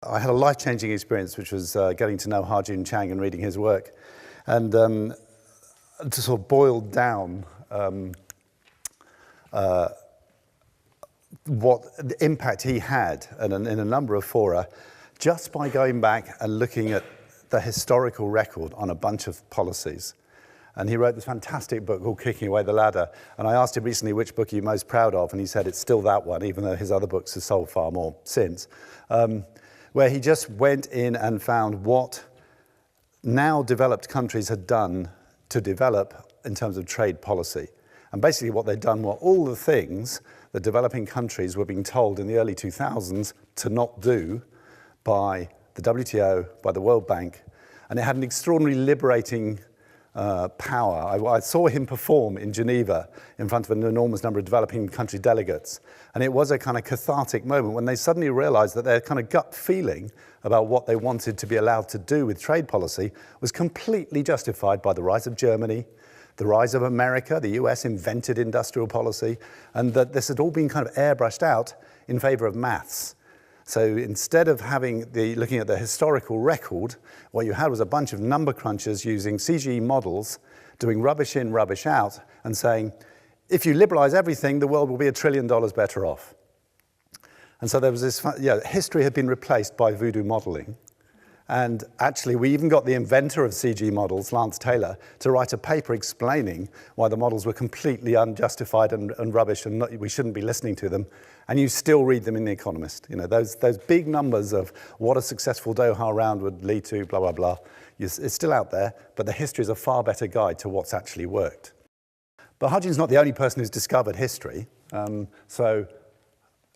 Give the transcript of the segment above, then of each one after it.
I had a life-changing experience, which was getting to know Ha-Joon Chang and reading his work. And to sort of boil down what the impact he had in a number of fora, just by going back and looking at the historical record on a bunch of policies. And he wrote this fantastic book called Kicking Away the Ladder. And I asked him recently, which book are you most proud of? And he said it's still that one, even though his other books have sold far more since. Where he just went in and found what now developed countries had done to develop in terms of trade policy. And basically what they'd done were all the things that developing countries were being told in the early 2000s to not do by the WTO, by the World Bank. And it had an extraordinarily liberating power. I saw him perform in Geneva in front of an enormous number of developing country delegates. And it was a kind of cathartic moment when they suddenly realized that their kind of gut feeling about what they wanted to be allowed to do with trade policy was completely justified by the rise of Germany, the rise of America. The US invented industrial policy, and that this had all been kind of airbrushed out in favor of maths. So instead of looking at the historical record, what you had was a bunch of number crunchers using CGE models, doing rubbish in, rubbish out, and saying, if you liberalize everything, the world will be $1 trillion better off. And so there was this, history had been replaced by voodoo modeling. And actually, we even got the inventor of CG models, Lance Taylor, to write a paper explaining why the models were completely unjustified and rubbish, and we shouldn't be listening to them. And you still read them in The Economist. You know, those big numbers of what a successful Doha round would lead to, blah, blah, blah. It's still out there, but the history is a far better guide to what's actually worked. But Ha-Joon's not the only person who's discovered history.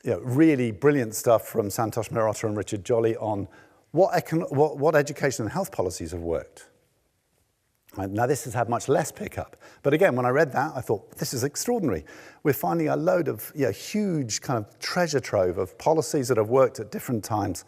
Really brilliant stuff from Santosh Mehrotra and Richard Jolly on what education and health policies have worked. Now, this has had much less pickup. But again, when I read that, I thought, this is extraordinary. We're finding a load of huge kind of treasure trove of policies that have worked at different times,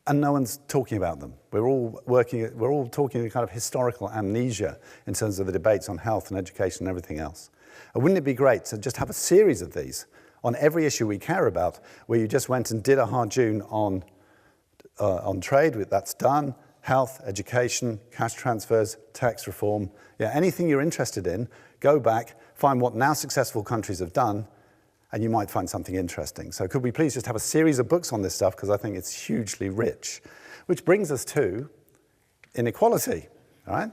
and no one's talking about them. We're all talking in kind of historical amnesia in terms of the debates on health and education and everything else. And wouldn't it be great to just have a series of these on every issue we care about, where you just went and did a Ha-Joon on trade, that's done, health, education, cash transfers, tax reform, anything you're interested in, go back, find what now successful countries have done, and you might find something interesting. So could we please just have a series of books on this stuff, because I think it's hugely rich. Which brings us to inequality, all right?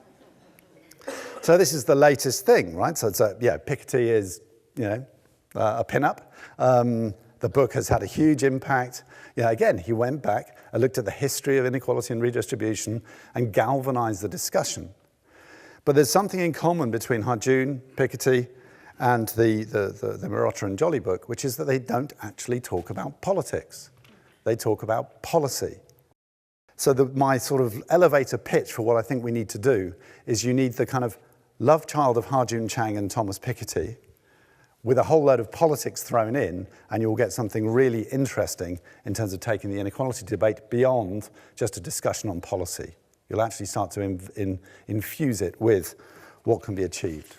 So this is the latest thing, right? So it's Piketty is, a pin-up. The book has had a huge impact. Again, he went back and looked at the history of inequality and redistribution and galvanized the discussion. But there's something in common between Ha-Joon, Piketty, and the Mehrotra and Jolly book, which is that they don't actually talk about politics. They talk about policy. So my sort of elevator pitch for what I think we need to do is you need the kind of love child of Ha-Joon Chang and Thomas Piketty, with a whole load of politics thrown in, and you'll get something really interesting in terms of taking the inequality debate beyond just a discussion on policy. You'll actually start to infuse it with what can be achieved.